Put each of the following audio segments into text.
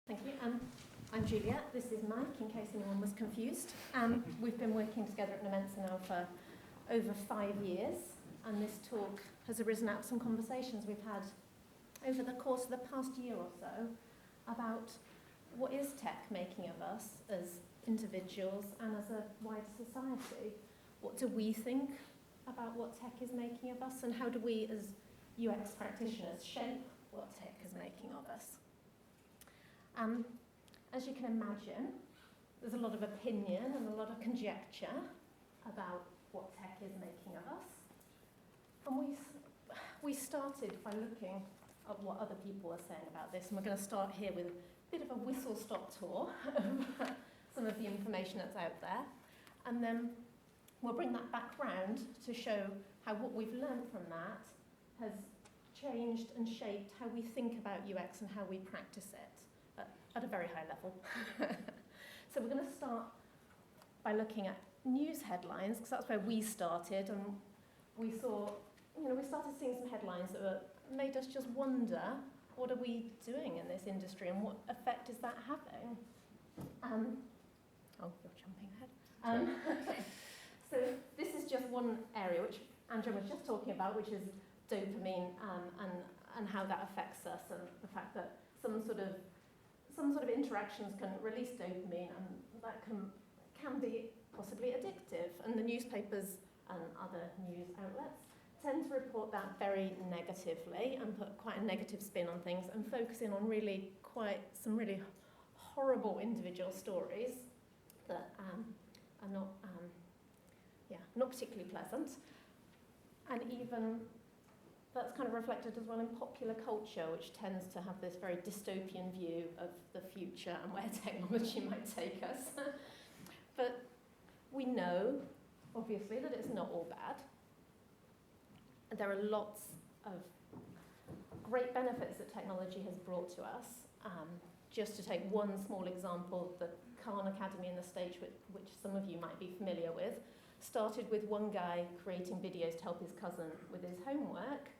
Thank you. I'm Juliet. This is Mike, in case anyone was confused. We've been working together at Nomensa now for over 5 years, and this talk has arisen out of some conversations we've had over the course of the past year or so about what is tech making of us as individuals and as a wider society. What do we think about what tech is making of us, and how do we as UX practitioners shape what tech is making of us? As you can imagine, there's a lot of opinion and a lot of conjecture about what tech is making of us. And we started by looking at what other people are saying about this, and we're going to start here with a bit of a whistle-stop tour of some of the information that's out there. And then we'll bring that back round to show how what we've learned from that has changed and shaped how we think about UX and how we practice it at a very high level. So we're going to start by looking at news headlines, because that's where we started, and we saw, we started seeing some headlines that made us just wonder, what are we doing in this industry and what effect is that having? Oh, you're jumping ahead. So this is just one area which Andrew was just talking about, which is dopamine and how that affects us, and the fact that some sort of interactions can release dopamine, and that can be possibly addictive. And the newspapers and other news outlets tend to report that very negatively and put quite a negative spin on things and focus in on some really horrible individual stories that are not particularly pleasant. And even that's kind of reflected as well in popular culture, which tends to have this very dystopian view of the future and where technology might take us. But we know, obviously, that it's not all bad. There are lots of great benefits that technology has brought to us. Just to take one small example, the Khan Academy in the States, which some of you might be familiar with, started with one guy creating videos to help his cousin with his homework,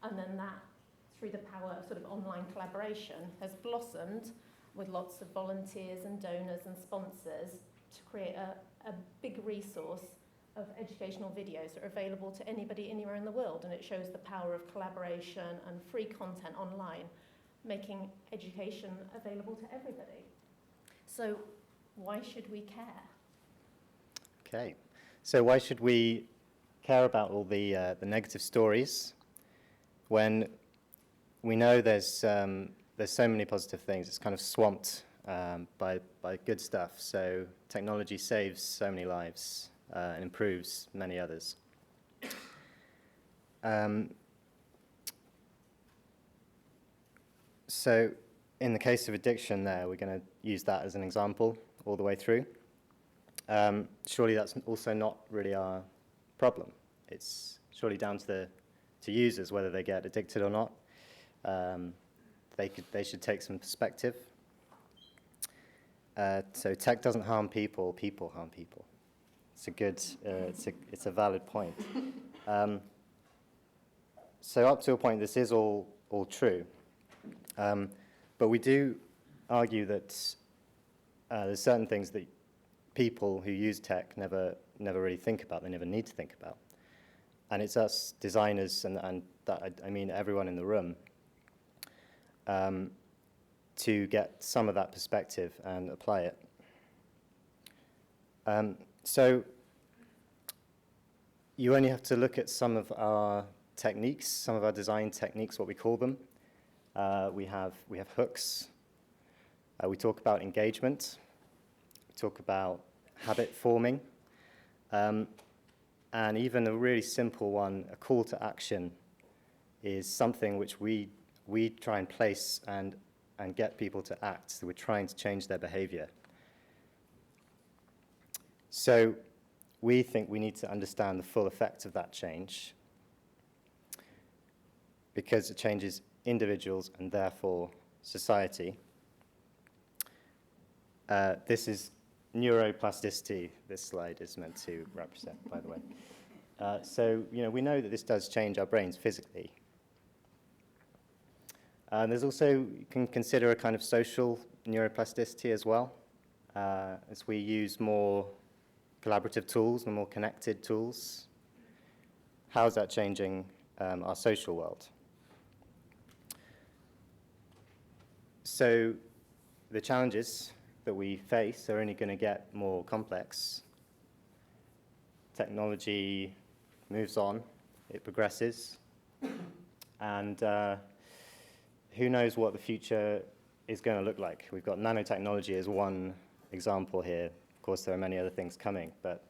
and then that, through the power of sort of online collaboration, has blossomed with lots of volunteers and donors and sponsors to create a big resource of educational videos that are available to anybody anywhere in the world, and it shows the power of collaboration and free content online, making education available to everybody. So why should we care? Okay. So why should we care about all the negative stories when we know there's so many positive things? It's kind of swamped by good stuff. So technology saves so many lives and improves many others. So in the case of addiction there, we're going to use that as an example all the way through. Surely that's also not really our problem. It's surely down to users whether they get addicted or not. They should take some perspective. So tech doesn't harm people; people harm people. It's a good. It's a valid point. So up to a point, this is all true. But we do argue that there's certain things that people who use tech never really think about. They never need to think about. And it's us designers, and that I mean everyone in the room, to get some of that perspective and apply it. So you only have to look at some of our techniques, some of our design techniques, what we call them. We have hooks. We talk about engagement. We talk about habit forming. And even a really simple one, a call to action, is something which we try and place and get people to act. So we're trying to change their behavior. So we think we need to understand the full effect of that change, because it changes individuals and therefore society. This is neuroplasticity. This slide is meant to represent, by the way. So we know that this does change our brains physically. There's also, you can consider a kind of social neuroplasticity as well, as we use more collaborative tools and more connected tools. How is that changing our social world? So the challenges that we face are only going to get more complex. Technology moves on, it progresses, and who knows what the future is going to look like. We've got nanotechnology as one example here. Of course, there are many other things coming, but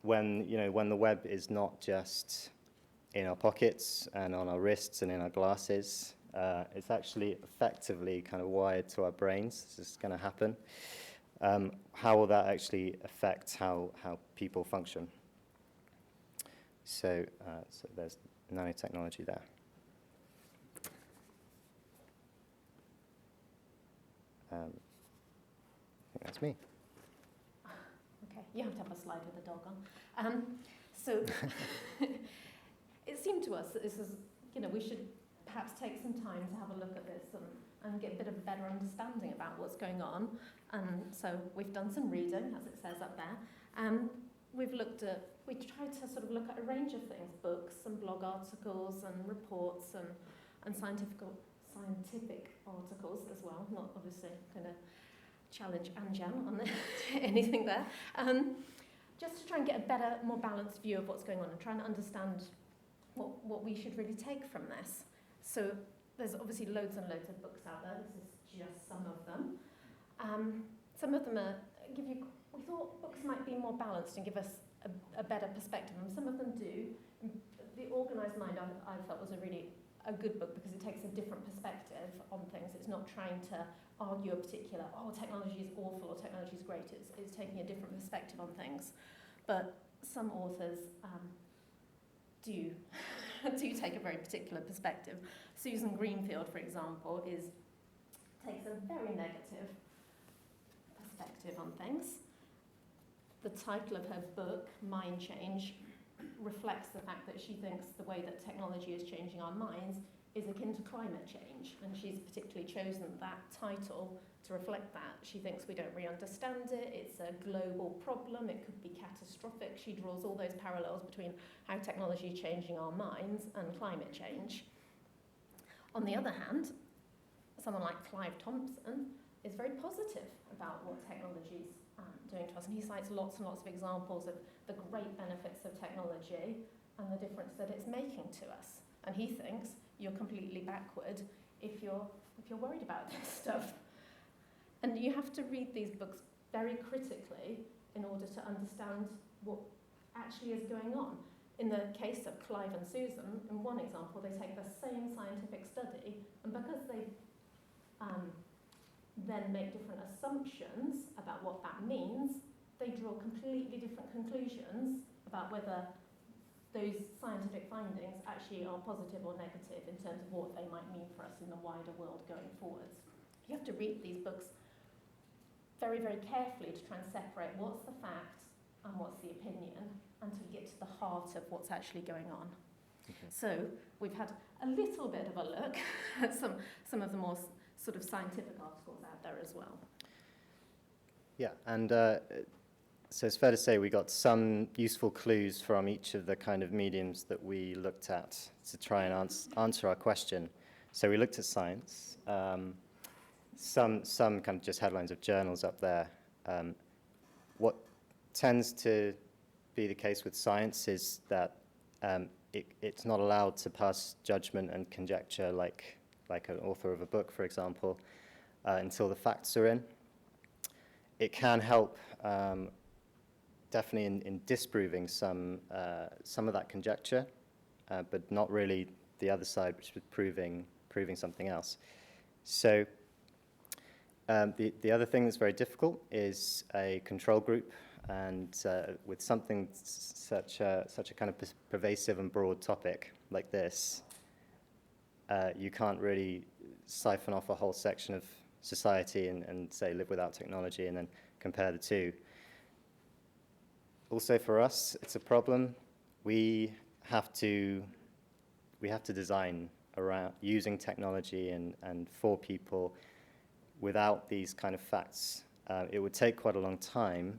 when the web is not just in our pockets and on our wrists and in our glasses, it's actually effectively kind of wired to our brains. This is going to happen. How will that actually affect how people function? So there's nanotechnology there. I think that's me. Okay, you have to have a slide with the dog on. So it seemed to us that this is, we should perhaps take some time to have a look at this and get a bit of a better understanding about what's going on. And so we've done some reading, as it says up there. We tried to sort of look at a range of things, books and blog articles and reports and scientific articles as well, not obviously going to challenge Anjan on anything there. Just to try and get a better, more balanced view of what's going on and trying to understand what we should really take from this. So there's obviously loads and loads of books out there. This is just some of them. Some of them we thought books might be more balanced and give us a better perspective, and some of them do. The Organised Mind I felt was a good book because it takes a different perspective on things. It's not trying to argue a particular, technology is awful or technology is great. It's taking a different perspective on things. But some authors do take a very particular perspective. Susan Greenfield, for example, takes a very negative perspective on things. The title of her book, Mind Change, reflects the fact that she thinks the way that technology is changing our minds is akin to climate change, and she's particularly chosen that title to reflect that. She thinks we don't really understand it, it's a global problem, it could be catastrophic. She draws all those parallels between how technology is changing our minds and climate change. On the other hand, someone like Clive Thompson is very positive about what technology is doing to us, and he cites lots and lots of examples of the great benefits of technology and the difference that it's making to us. And he thinks you're completely backward if you're worried about this stuff. And you have to read these books very critically in order to understand what actually is going on. In the case of Clive and Susan, in one example, they take the same scientific study, and because they then make different assumptions about what that means, they draw completely different conclusions about whether those scientific findings actually are positive or negative in terms of what they might mean for us in the wider world going forwards. You have to read these books very, very carefully to try and separate what's the fact and what's the opinion, and to get to the heart of what's actually going on. Okay. So we've had a little bit of a look at some of the more sort of scientific articles out there as well. Yeah, and so it's fair to say we got some useful clues from each of the kind of mediums that we looked at to try and answer our question. So we looked at science, some kind of just headlines of journals up there. What tends to be the case with science is that it's not allowed to pass judgment and conjecture like an author of a book, for example, until the facts are in. It can help definitely in disproving some of that conjecture, but not really the other side, which is proving something else. So the other thing that's very difficult is a control group, and with something such a kind of pervasive and broad topic like this, you can't really siphon off a whole section of society and say live without technology and then compare the two. Also for us, it's a problem. We have to design around using technology and for people without these kind of facts. It would take quite a long time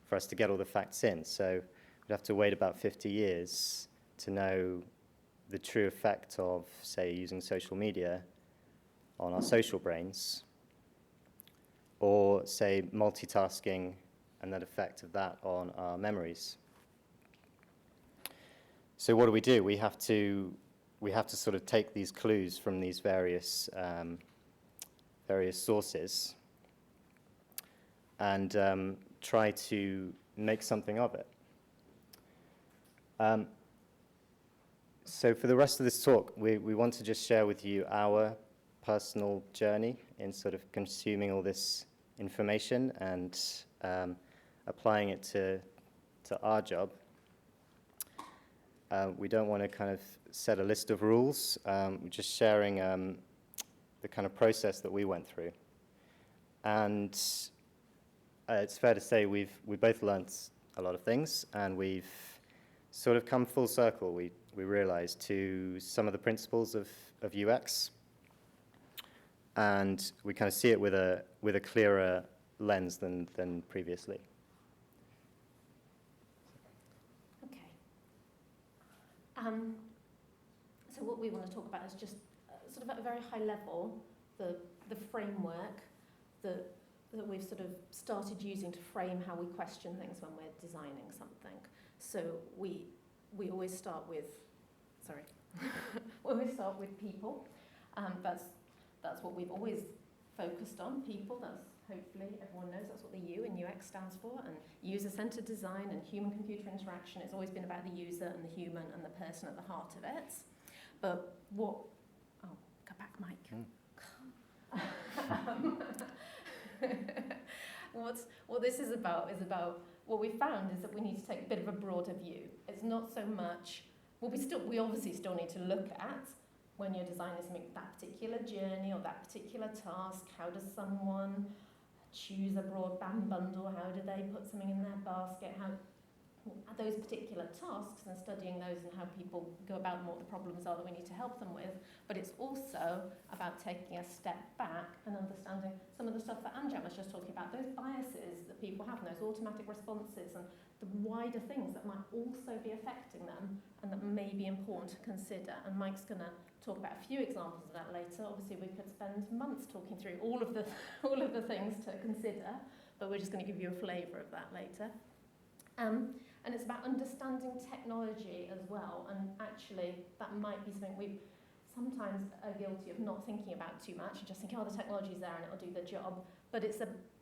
for us to get all the facts in. So we'd have to wait about 50 years to know the true effect of, say, using social media on our social brains, or, say, multitasking and that effect of that on our memories. So what do? We have to sort of take these clues from these various sources and try to make something of it. So for the rest of this talk, we want to just share with you our personal journey in sort of consuming all this information and applying it to our job. We don't want to kind of set a list of rules. We're just sharing the kind of process that we went through. And it's fair to say we both learnt a lot of things, and we've sort of come full circle, we realized, to some of the principles of UX. And we kind of see it with a clearer lens than previously. Okay. So what we want to talk about is just sort of at a very high level, the framework that we've sort of started using to frame how we question things when we're designing something. So we always start with, we always start with people. That's what we've always focused on, people. That's, hopefully everyone knows, that's what the U in UX stands for. And user-centered design and human-computer interaction, it's always been about the user and the human and the person at the heart of it. But what, oh, go back, Mike. What this is about what we found is that we need to take a bit of a broader view. It's not so much, well, we obviously still need to look at, when you're designing something, that particular journey or that particular task, how does someone choose a broadband bundle, how do they put something in their basket, how those particular tasks, and studying those and how people go about them, what the problems are that we need to help them with. But it's also about taking a step back and understanding some of the stuff that Anjam was just talking about, those biases that people have, and those automatic responses, and the wider things that might also be affecting them and that may be important to consider. And Mike's going to talk about a few examples of that later. Obviously, we could spend months talking through all of the things to consider, but we're just going to give you a flavour of that later. And it's about understanding technology as well, and actually that might be something we sometimes are guilty of not thinking about too much, and just thinking, oh, the technology's there and it'll do the job. But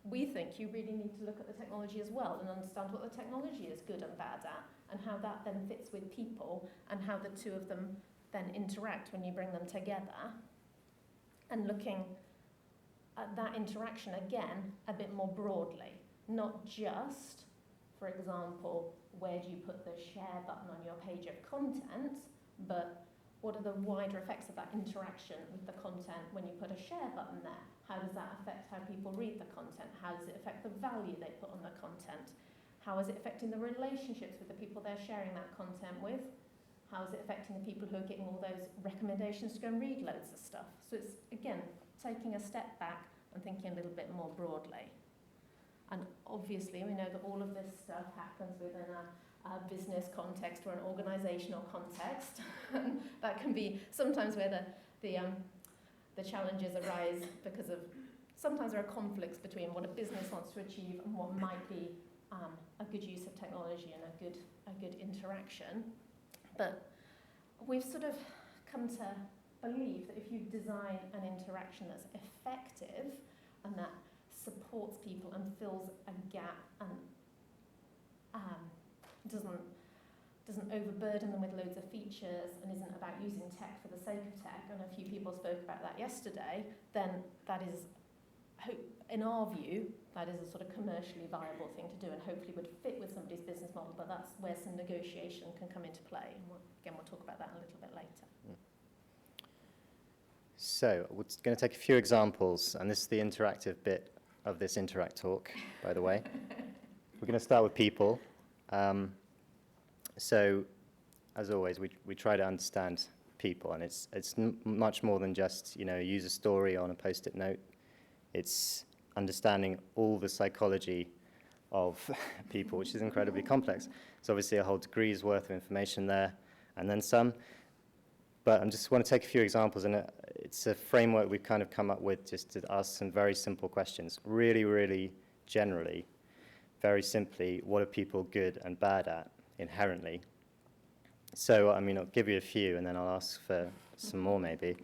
we think you really need to look at the technology as well and understand what the technology is good and bad at, and how that then fits with people, and how the two of them then interact when you bring them together. And looking at that interaction again a bit more broadly, not just, for example, where do you put the share button on your page of content, but what are the wider effects of that interaction with the content when you put a share button there? How does that affect how people read the content? How does it affect the value they put on the content? How is it affecting the relationships with the people they're sharing that content with? How is it affecting the people who are getting all those recommendations to go and read loads of stuff? So it's, again, taking a step back and thinking a little bit more broadly. And obviously, we know that all of this stuff happens within a business context or an organisational context. That can be sometimes where the challenges arise because of, sometimes there are conflicts between what a business wants to achieve and what might be a good use of technology and a good interaction. But we've sort of come to believe that if you design an interaction that's effective and that supports people and fills a gap and doesn't overburden them with loads of features and isn't about using tech for the sake of tech, and a few people spoke about that yesterday, then that is, in our view, that is a sort of commercially viable thing to do and hopefully would fit with somebody's business model, but that's where some negotiation can come into play. And we'll talk about that a little bit later. So we're going to take a few examples, and this is the interactive bit of this Interact talk, by the way. We're going to start with people. So, as always, we try to understand people, and it's much more than just, you know, use a story on a post-it note. It's understanding all the psychology of people, which is incredibly complex. It's obviously a whole degree's worth of information there, and then some. But I just want to take a few examples, and it's a framework we've kind of come up with just to ask some very simple questions. Really, really generally, very simply, what are people good and bad at inherently? So, I mean, I'll give you a few, and then I'll ask for some more maybe.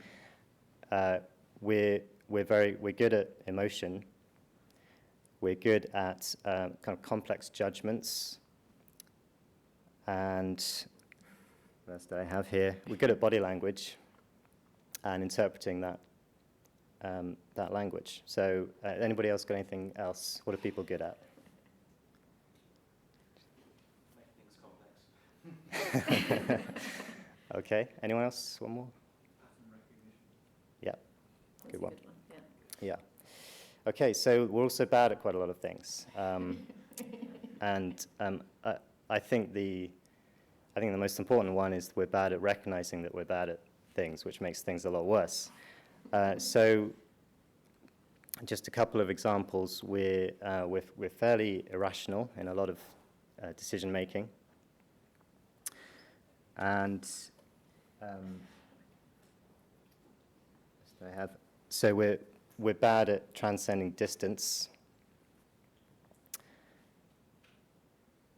We're good at emotion. We're good at kind of complex judgments. And what else do I have here? We're good at body language and interpreting that that language. So, anybody else got anything else? What are people good at? Make things complex. Okay. Anyone else? One more? Pattern recognition. Yeah. That's Good a one. Yeah. Yeah. Okay, so we're also bad at quite a lot of things. And I think the most important one is we're bad at recognizing that we're bad at things, which makes things a lot worse. So just a couple of examples. We're fairly irrational in a lot of decision making. And so we're bad at transcending distance.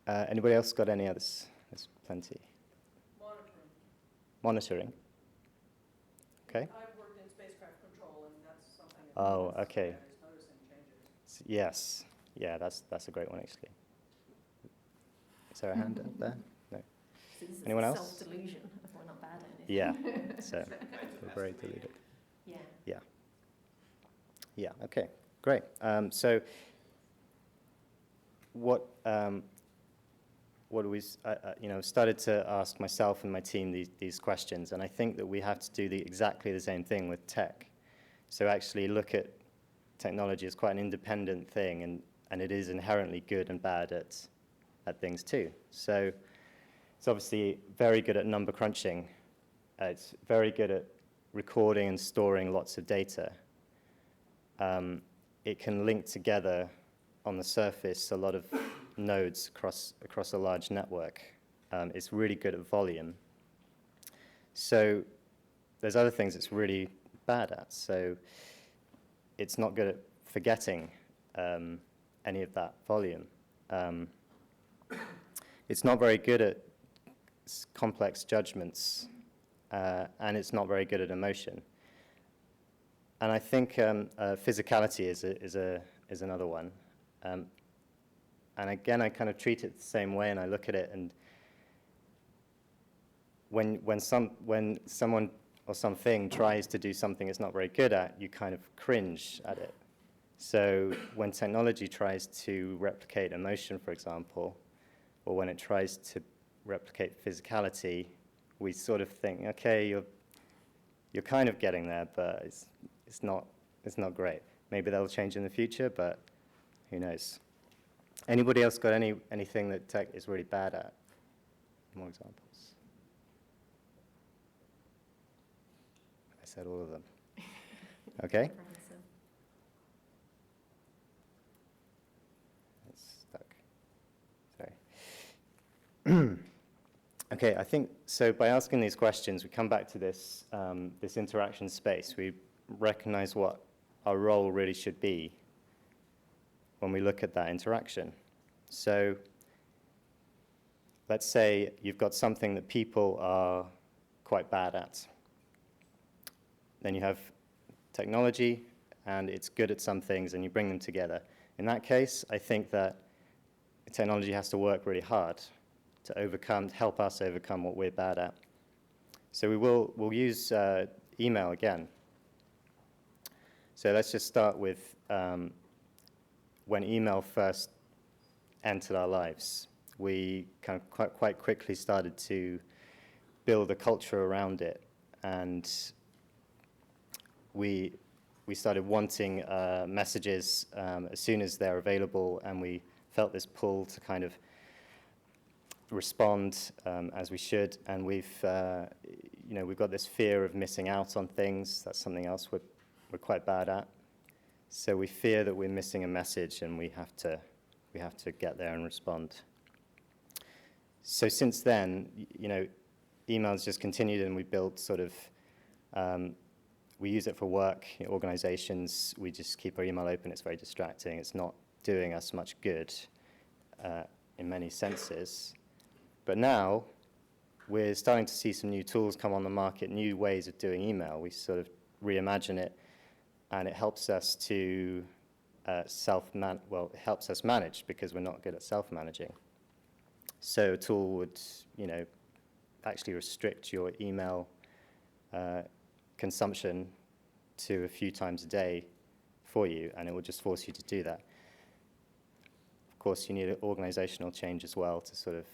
Anybody else got any others? There's plenty. Monitoring. Okay. I've worked in spacecraft control, and that's something that Oh, okay. is noticing changes. Yes. Yeah, that's a great one, actually. Is there a hand up there? No. So this is Anyone else? self-delusion if we're not bad at anything. Yeah. So we're very deluded. Yeah. Yeah. Okay. Great. So what do we? Started to ask myself and my team these questions, and I think that we have to do exactly the same thing with tech. So actually look at technology as quite an independent thing, and it is inherently good and bad at things too. So it's obviously very good at number crunching. It's very good at recording and storing lots of data. It can link together on the surface a lot of nodes across a large network. It's really good at volume. So there's other things it's really bad at. So it's not good at forgetting any of that volume. It's not very good at complex judgments, and it's not very good at emotion. And I think physicality is another one. And again, I kind of treat it the same way, and I look at it, and when someone or something tries to do something it's not very good at, you kind of cringe at it. So when technology tries to replicate emotion, for example, or when it tries to replicate physicality, we sort of think, okay, you're kind of getting there, but it's not great. Maybe that'll change in the future, but who knows? Anybody else got anything that tech is really bad at? More examples. I said all of them. Okay. It's stuck. Sorry. Okay, I think so. By asking these questions, we come back to this interaction space. We recognize what our role really should be when we look at that interaction. So let's say you've got something that people are quite bad at. Then you have technology, and it's good at some things, and you bring them together. In that case, I think that technology has to work really hard to help us overcome what we're bad at. So we'll use email again. So let's just start with when email first entered our lives. We kind of quite quickly started to build a culture around it, and we started wanting messages as soon as they're available, and we felt this pull to kind of respond as we should, and we've we've got this fear of missing out on things. That's something else we're quite bad at. So we fear that we're missing a message, and we have to get there and respond. So since then, email's just continued, and we built sort of, we use it for work, organizations. We just keep our email open. It's very distracting. It's not doing us much good in many senses. But now, we're starting to see some new tools come on the market, new ways of doing email. We sort of reimagine it, and it helps us to it helps us manage, because we're not good at self-managing. So a tool would, actually restrict your email consumption to a few times a day for you, and it will just force you to do that. Of course, you need an organizational change as well to sort of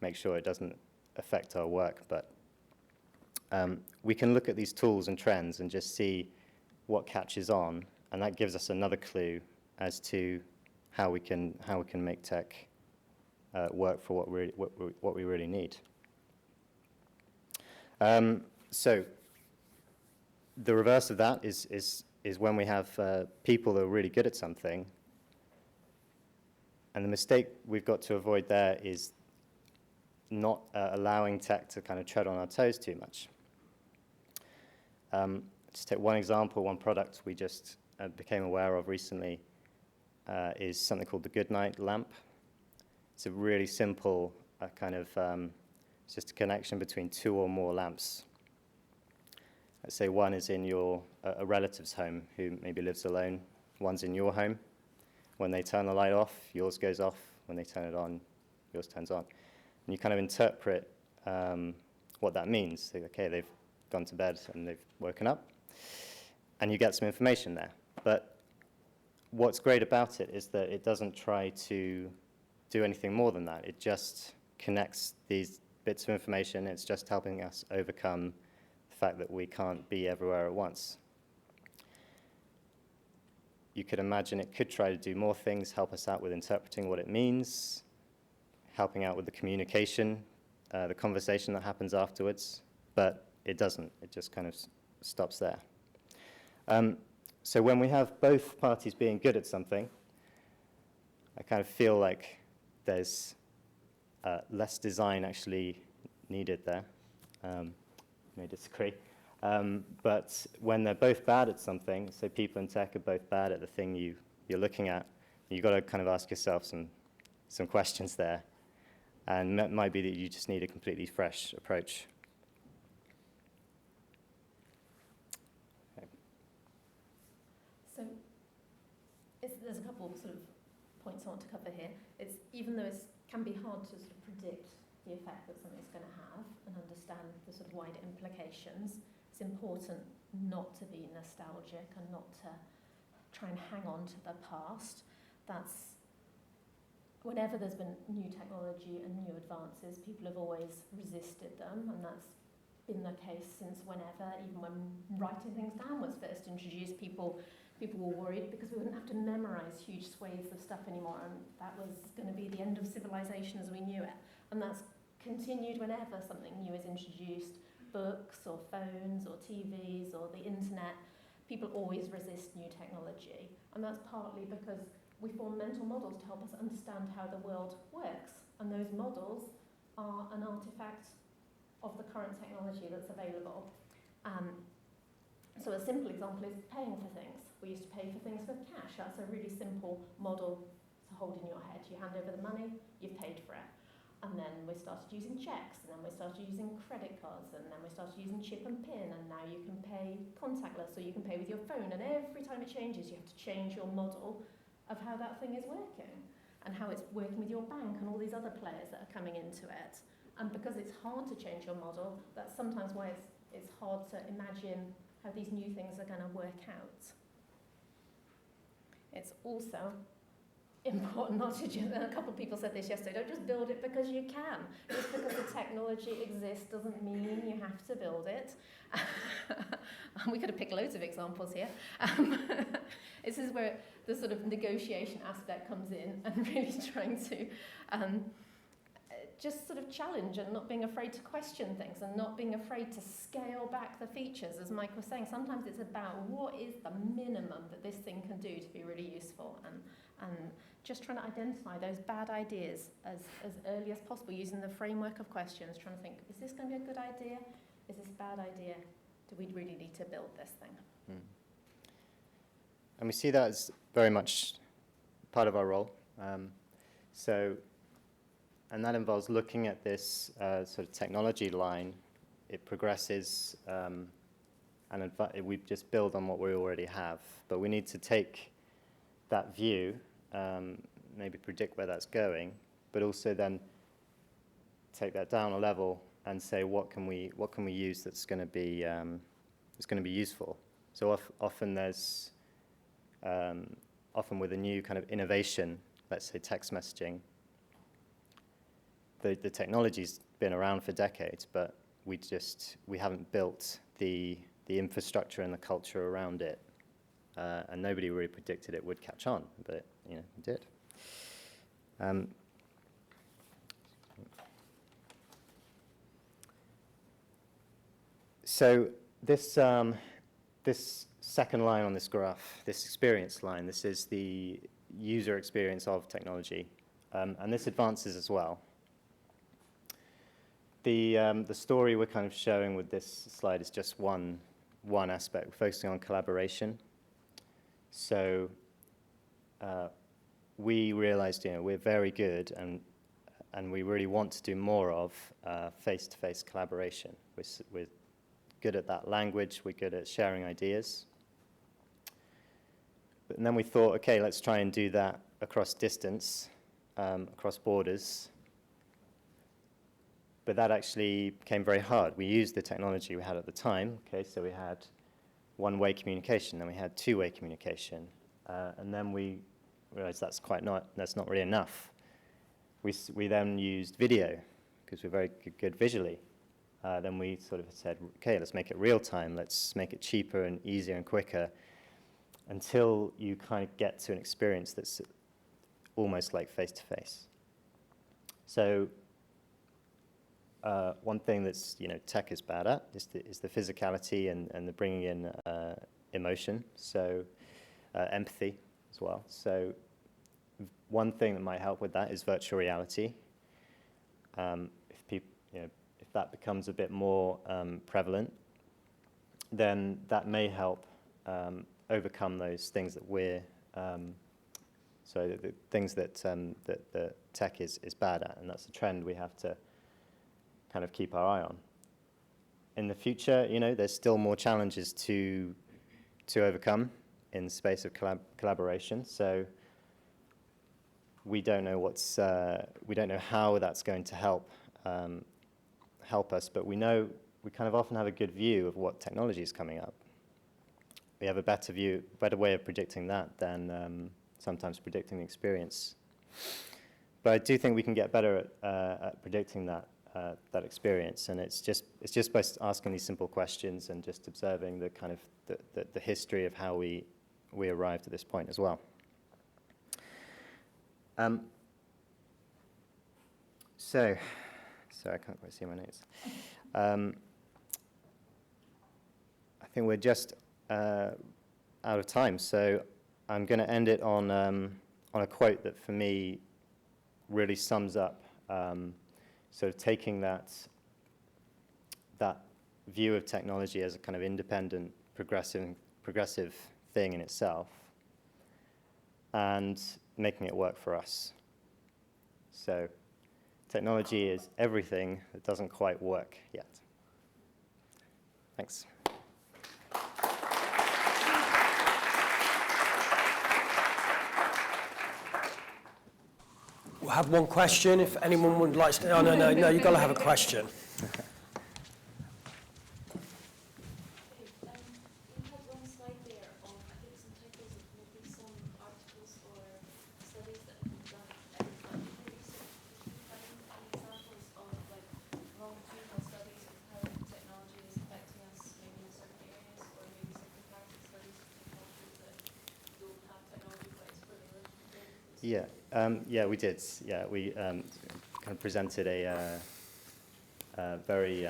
make sure it doesn't affect our work, but we can look at these tools and trends and just see what catches on, and that gives us another clue as to how we can make tech work for what we really need. So the reverse of that is when we have people that are really good at something, and the mistake we've got to avoid there is not allowing tech to kind of tread on our toes too much. Just take one example, one product we just became aware of recently is something called the Goodnight lamp. It's a really simple it's just a connection between two or more lamps. Let's say one is in a relative's home who maybe lives alone. One's in your home. When they turn the light off, yours goes off. When they turn it on, yours turns on. And you kind of interpret what that means. Okay, they've gone to bed and they've woken up. And you get some information there. But what's great about it is that it doesn't try to do anything more than that. It just connects these bits of information. It's just helping us overcome the fact that we can't be everywhere at once. You could imagine it could try to do more things, help us out with interpreting what it means, helping out with the communication, the conversation that happens afterwards, but it doesn't. It just kind of stops there. So when we have both parties being good at something, I kind of feel like there's less design actually needed there. You may disagree. But when they're both bad at something, so people and tech are both bad at the thing you're looking at, you've got to kind of ask yourself some questions there. And it might be that you just need a completely fresh approach. Okay. So there's a couple of sort of points I want to cover here. Even though it can be hard to sort of predict the effect that something's going to have and understand the sort of wider implications, it's important not to be nostalgic and not to try and hang on to the past. That's whenever there's been new technology and new advances, people have always resisted them, and that's been the case since whenever. Even when writing things down was first introduced, people were worried because we wouldn't have to memorize huge swathes of stuff anymore, and that was going to be the end of civilization as we knew it. And that's continued whenever something new is introduced, books or phones or TVs or the internet. People always resist new technology, and that's partly because we form mental models to help us understand how the world works, and those models are an artifact of the current technology that's available. So a simple example is paying for things. We used to pay for things with cash. That's a really simple model to hold in your head. You hand over the money, you've paid for it. And then we started using checks, and then we started using credit cards, and then we started using chip and pin, and now you can pay contactless, or you can pay with your phone. And every time it changes, you have to change your model of how that thing is working, and how it's working with your bank and all these other players that are coming into it. And because it's hard to change your model, that's sometimes why it's hard to imagine how these new things are going to work out. It's also important not to just, and a couple of people said this yesterday, don't just build it because you can. Just because the technology exists doesn't mean you have to build it. We could have picked loads of examples here. This is where the sort of negotiation aspect comes in, and really trying to just sort of challenge and not being afraid to question things and not being afraid to scale back the features. As Mike was saying, sometimes it's about what is the minimum that this thing can do to be really useful, and just trying to identify those bad ideas as early as possible using the framework of questions, trying to think, is this going to be a good idea? Is this a bad idea? Do we really need to build this thing? And we see that as very much part of our role. And that involves looking at this sort of technology line. It progresses, and we just build on what we already have. But we need to take that view, maybe predict where that's going, but also then take that down a level and say, what can we use that's going to be useful. So often there's often with a new kind of innovation, let's say text messaging, the technology's been around for decades, but we haven't built the infrastructure and the culture around it, and nobody really predicted it would catch on, but it did. So this second line on this graph, this experience line, this is the user experience of technology, and this advances as well. The story we're kind of showing with this slide is just one aspect. We're focusing on collaboration. So we realized, we're very good, and we really want to do more of face-to-face collaboration. We're good at that language. We're good at sharing ideas. And then we thought, okay, let's try and do that across distance, across borders. But that actually became very hard. We used the technology we had at the time. Okay, so we had one-way communication, then we had two-way communication, and then we realized that's not really enough. We then used video because we're very good visually. Then we sort of said, okay, let's make it real time. Let's make it cheaper and easier and quicker, until you kind of get to an experience that's almost like face-to-face. So one thing that's tech is bad at is the physicality and the bringing in emotion, so empathy as well. So one thing that might help with that is virtual reality. If that becomes a bit more prevalent, then that may help overcome those things that the things that the tech is bad at, and that's a trend we have to kind of keep our eye on. In the future, there's still more challenges to overcome in the space of collaboration. So we don't know how that's going to help us, but we know we kind of often have a good view of what technology is coming up. We have a better way of predicting that than sometimes predicting the experience. But I do think we can get better at predicting that experience, and it's just by asking these simple questions and just observing the kind of the history of how we arrived at this point as well. So I can't quite see my notes. I think we're just out of time, so I'm going to end it on a quote that for me really sums up sort of taking that view of technology as a kind of independent, progressive thing in itself, and making it work for us. So technology is everything that doesn't quite work yet. Thanks. We'll have one question if anyone would like to. Oh, no, you've got to have a question. You had one slide there of, I think, some titles of maybe some articles or studies that have been done in research. Did you find any examples of longitudinal studies of how technology is affecting us, maybe in certain areas, or maybe some comparative studies of cultures that don't have technology but it's prevalent? Yeah, we did. Yeah, we kind kind of presented a very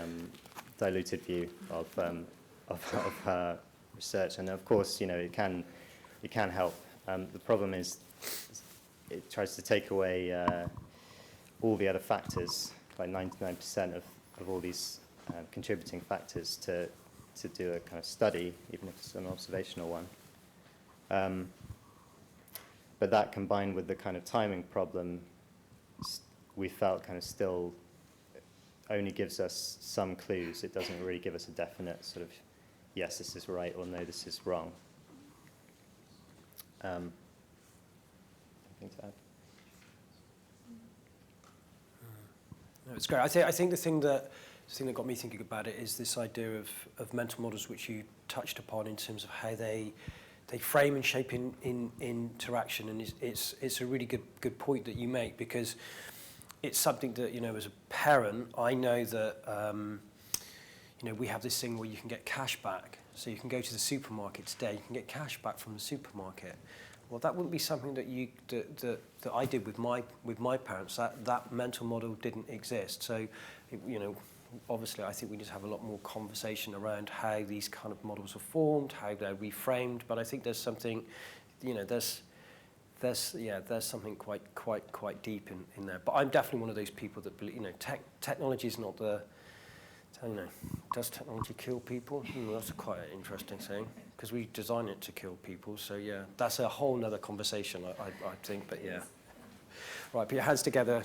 diluted view of her research, and of course, you know, it can help. The problem is it tries to take away all the other factors, like 99% of all these contributing factors to do a kind of study, even if it's an observational one. But that combined with the kind of timing problem, we felt kind of still only gives us some clues. It doesn't really give us a definite sort of, yes, this is right, or no, this is wrong. Anything to add? No, it's great. I think the thing that got me thinking about it is this idea of mental models, which you touched upon in terms of how they frame and shape in interaction, and it's a really good point that you make, because it's something that, you know, as a parent, I know that you know, we have this thing where you can get cash back. So you can go to the supermarket today, you can get cash back from the supermarket. Well, that wouldn't be something that I did with my parents. That mental model didn't exist. So, you know, obviously, I think we need to have a lot more conversation around how these kind of models are formed, how they're reframed. But I think there's something, you know, there's something quite deep in there. But I'm definitely one of those people that believe, you know, technology is not the, you know, does technology kill people? That's quite an interesting thing, because we design it to kill people. So yeah, that's a whole other conversation, I think. But yeah, right. Put your hands together.